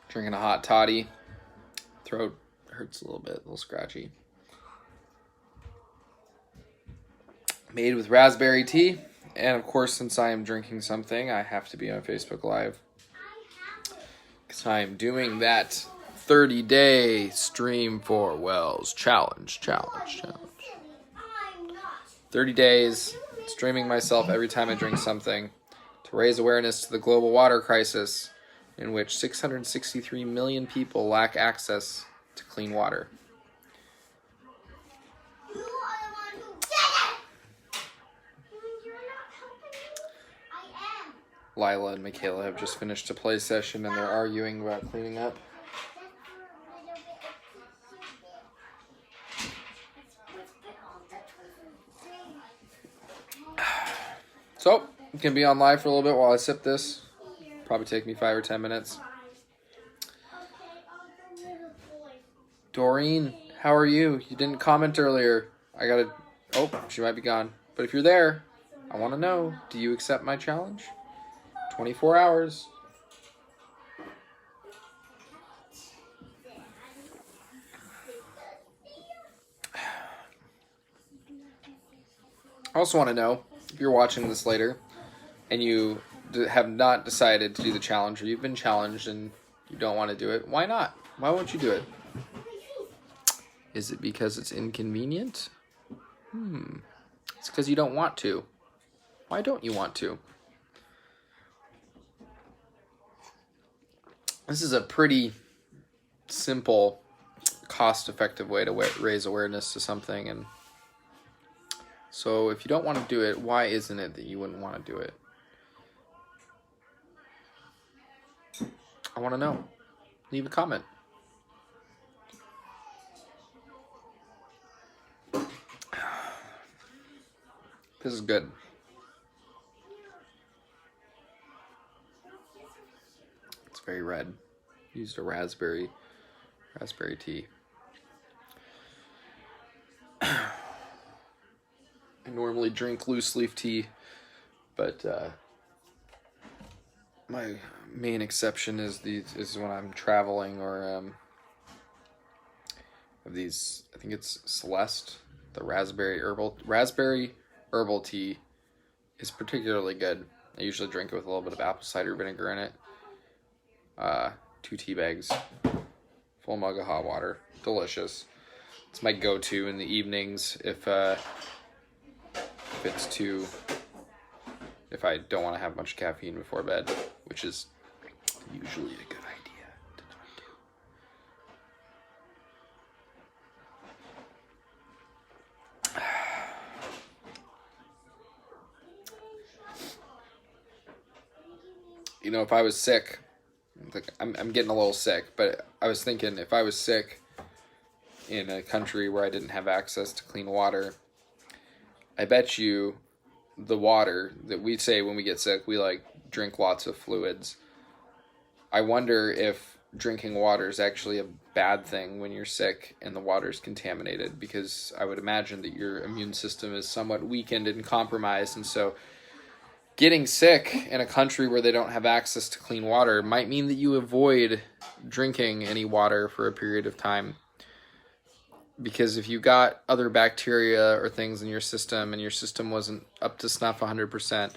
Drinking a hot toddy. Throat hurts a little bit, a little scratchy. Made with raspberry tea. And of course, since I am drinking something, I have to be on Facebook Live. Because I am doing that 30-day streamforwells challenge. 30 days streaming myself every time I drink something to raise awareness to the global water crisis, in which 663 million people lack access to clean water. Lila and Michaela have just finished a play session and they're arguing about cleaning up. So, you can be on live for a little bit while I sip this. Probably take me 5 or 10 minutes. Doreen, how are you? You didn't comment earlier. Oh, she might be gone. But if you're there, I want to know, do you accept my challenge? 24 hours. I also want to know, if you're watching this later and you have not decided to do the challenge, or you've been challenged and you don't want to do it, why not? Why won't you do it? Is it because it's inconvenient? It's because you don't want to. Why don't you want to? This is a pretty simple, cost-effective way to raise awareness to something, and so if you don't want to do it, why isn't it that you wouldn't want to do it? I want to know. Leave a comment. This is good. It's very red. Used a raspberry tea. I normally drink loose leaf tea, but my main exception is when I'm traveling, or of these. I think it's Celeste, the raspberry herbal tea is particularly good. I usually drink it with a little bit of apple cider vinegar in it. 2 tea bags, full mug of hot water. Delicious. It's my go-to in the evenings if I don't want to have much caffeine before bed, which is usually a good idea to not do. You know, if I was sick, I'm getting a little sick, but I was thinking, if I was sick in a country where I didn't have access to clean water, I bet you the water that we say when we get sick, we drink lots of fluids. I wonder if drinking water is actually a bad thing when you're sick and the water's contaminated, because I would imagine that your immune system is somewhat weakened and compromised, and so getting sick in a country where they don't have access to clean water might mean that you avoid drinking any water for a period of time. Because if you got other bacteria or things in your system and your system wasn't up to snuff 100%,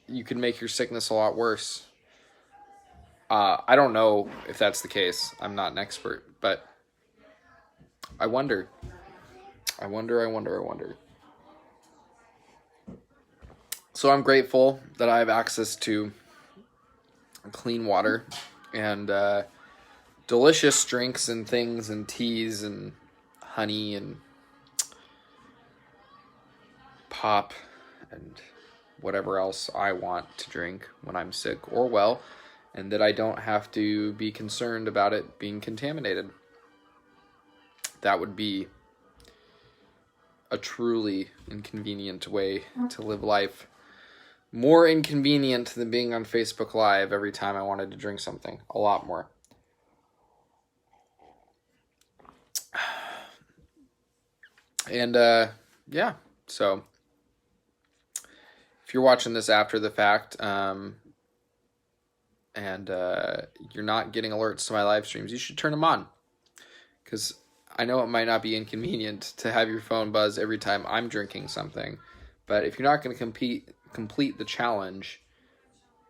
you could make your sickness a lot worse. I don't know if that's the case. I'm not an expert, but I wonder. So I'm grateful that I have access to clean water and delicious drinks and things and teas and honey and pop and whatever else I want to drink when I'm sick or well, and that I don't have to be concerned about it being contaminated. That would be a truly inconvenient way to live life. More inconvenient than being on Facebook Live every time I wanted to drink something. A lot more. And yeah, so if you're watching this after the fact, and you're not getting alerts to my live streams, you should turn them on, because I know it might not be inconvenient to have your phone buzz every time I'm drinking something, but if you're not going to complete the challenge,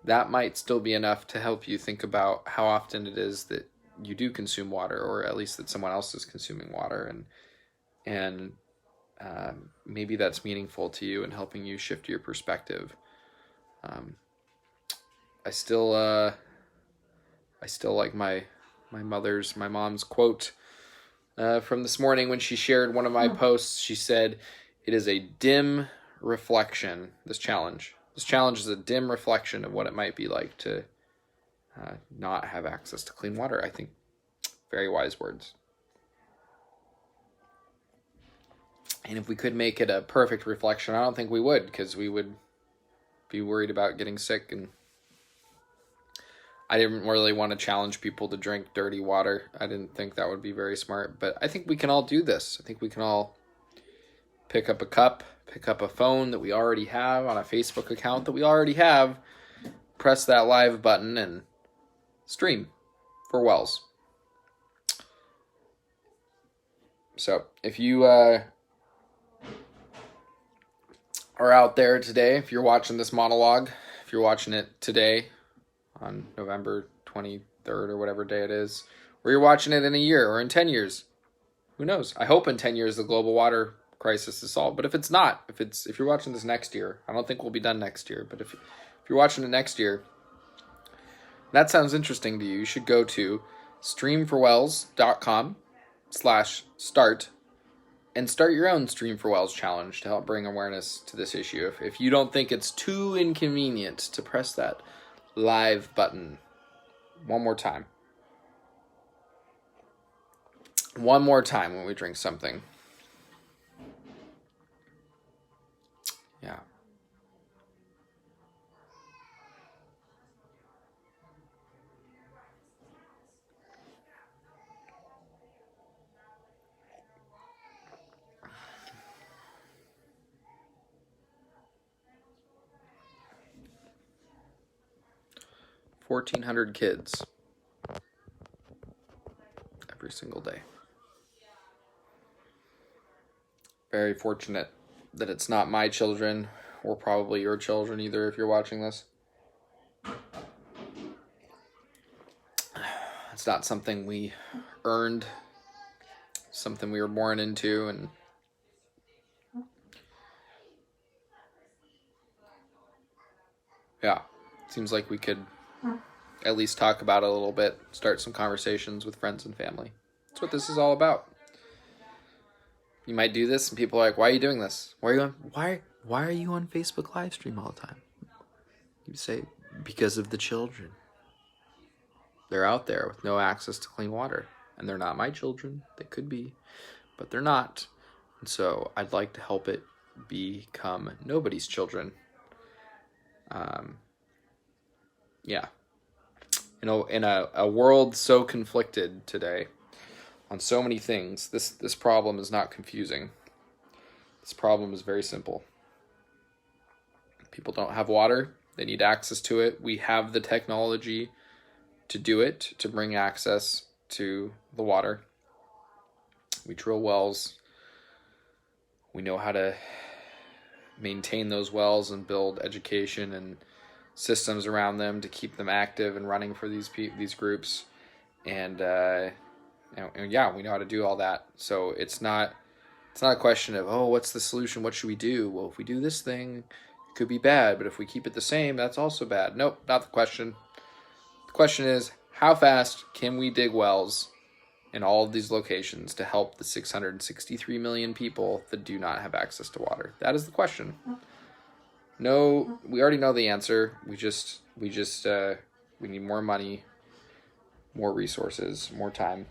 that might still be enough to help you think about how often it is that you do consume water, or at least that someone else is consuming water, and maybe that's meaningful to you and helping you shift your perspective. I still like my mom's quote from this morning when she shared one of my posts. She said, "It is a dim reflection. This challenge is a dim reflection of what it might be like to not have access to clean water." I think very wise words. And if we could make it a perfect reflection, I don't think we would, because we would be worried about getting sick, and I didn't really want to challenge people to drink dirty water. I didn't think that would be very smart, but I think we can all do this. I think we can all pick up a cup, pick up a phone that we already have on a Facebook account that we already have, press that live button, and stream for wells. So if you are out there today, if you're watching this monologue, if you're watching it today on November 23rd or whatever day it is, or you're watching it in a year or in 10 years, who knows? I hope in 10 years the global water crisis is solved. But if it's not, if you're watching this next year, I don't think we'll be done next year, but if you're watching it next year, that sounds interesting to you, you should go to streamforwells.com/start and start your own Stream for Wells challenge to help bring awareness to this issue. If you don't think it's too inconvenient to press that live button one more time when we drink something. Yeah. $1,400 kids every single day. Very fortunate that it's not my children, or probably your children either if you're watching this. It's not something we earned, something we were born into, and yeah, seems like we could at least talk about it a little bit, start some conversations with friends and family. That's what this is all about. You might do this and people are like, "Why are you doing this? Why are you on Facebook live stream all the time?" You say, "Because of the children. They're out there with no access to clean water, and they're not my children. They could be, but they're not. And so I'd like to help it become nobody's children." Yeah. In a world so conflicted today on so many things, this problem is not confusing. This problem is very simple. People don't have water. They need access to it. We have the technology to do it, to bring access to the water. We drill wells. We know how to maintain those wells and build education and systems around them to keep them active and running for these groups, and yeah, we know how to do all that. So it's not a question of, oh, what's the solution? What should we do? Well, if we do this thing, it could be bad, but if we keep it the same, that's also bad. Nope, not the question. The question is, how fast can we dig wells in all of these locations to help the 663 million people that do not have access to water? That is the question. No, we already know the answer. We need more money, more resources, more time.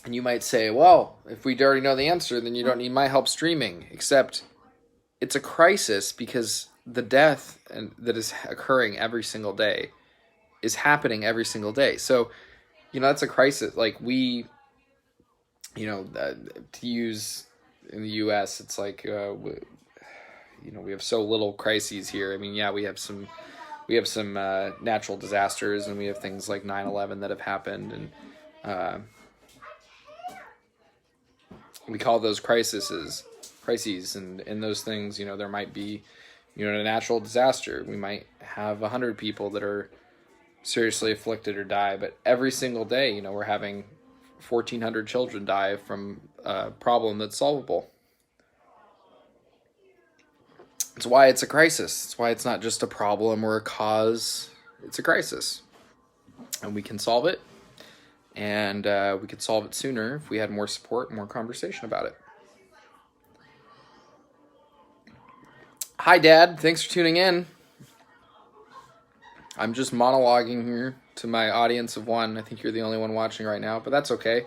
And you might say, well, if we already know the answer, then you don't need my help streaming. Except it's a crisis because the death that is occurring every single day is happening every single day. So, that's a crisis. Like, we you know, to use in the U.S., it's like, you know, we have so little crises here. I mean, yeah, we have some natural disasters, and we have things like 9/11 that have happened, and we call those crises, and in those things, you know, there might be, you know, a natural disaster. We might have 100 people that are seriously afflicted or die, but every single day, you know, we're having 1,400 children die from a problem that's solvable. It's why it's a crisis. It's why it's not just a problem or a cause. It's a crisis. And we can solve it. And we could solve it sooner if we had more support and more conversation about it. Hi, Dad. Thanks for tuning in. I'm just monologuing here to my audience of one. I think you're the only one watching right now, but that's okay.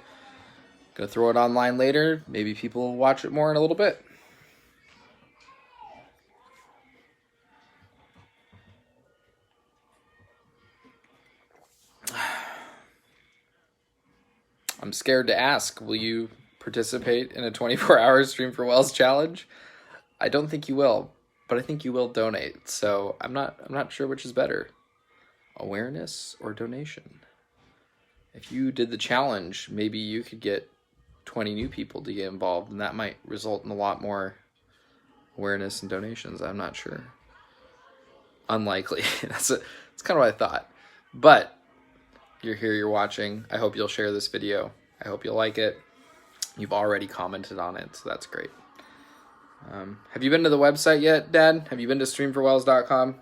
Gonna throw it online later. Maybe people will watch it more in a little bit. I'm scared to ask, will you participate in a 24-hour Stream for Wells challenge? I don't think you will, but I think you will donate. So I'm not sure which is better, awareness or donation. If you did the challenge, maybe you could get 20 new people to get involved, and that might result in a lot more awareness and donations. I'm not sure. Unlikely. That's kind of what I thought. But you're here, you're watching. I hope you'll share this video. I hope you'll like it. You've already commented on it, so that's great. Have you been to the website yet, Dad? Have you been to streamforwells.com?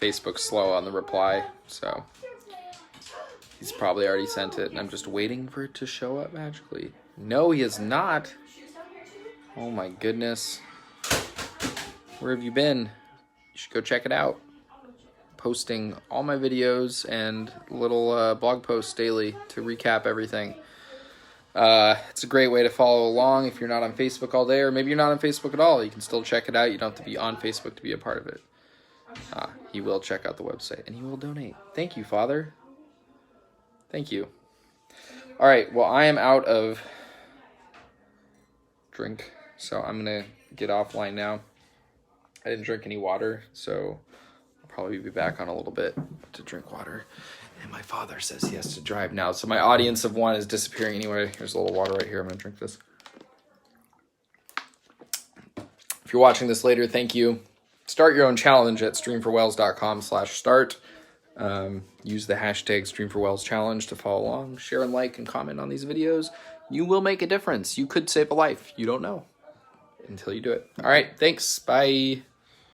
Facebook's slow on the reply, so he's probably already sent it, and I'm just waiting for it to show up magically. No, he has not. Oh my goodness. Where have you been? You should go check it out. Posting all my videos and little blog posts daily to recap everything. It's a great way to follow along if you're not on Facebook all day, or maybe you're not on Facebook at all. You can still check it out. You don't have to be on Facebook to be a part of it. He will check out the website, and he will donate. Thank you, Father. Thank you. All right, well, I am out of drink, so I'm going to get offline now. I didn't drink any water, so I'll probably be back on a little bit to drink water. And my father says he has to drive now, so my audience of one is disappearing anyway. There's a little water right here. I'm going to drink this. If you're watching this later, thank you. Start your own challenge at streamforwells.com/start. Use the hashtag streamforwellschallenge to follow along. Share and like and comment on these videos. You will make a difference. You could save a life. You don't know until you do it. All right, thanks. Bye.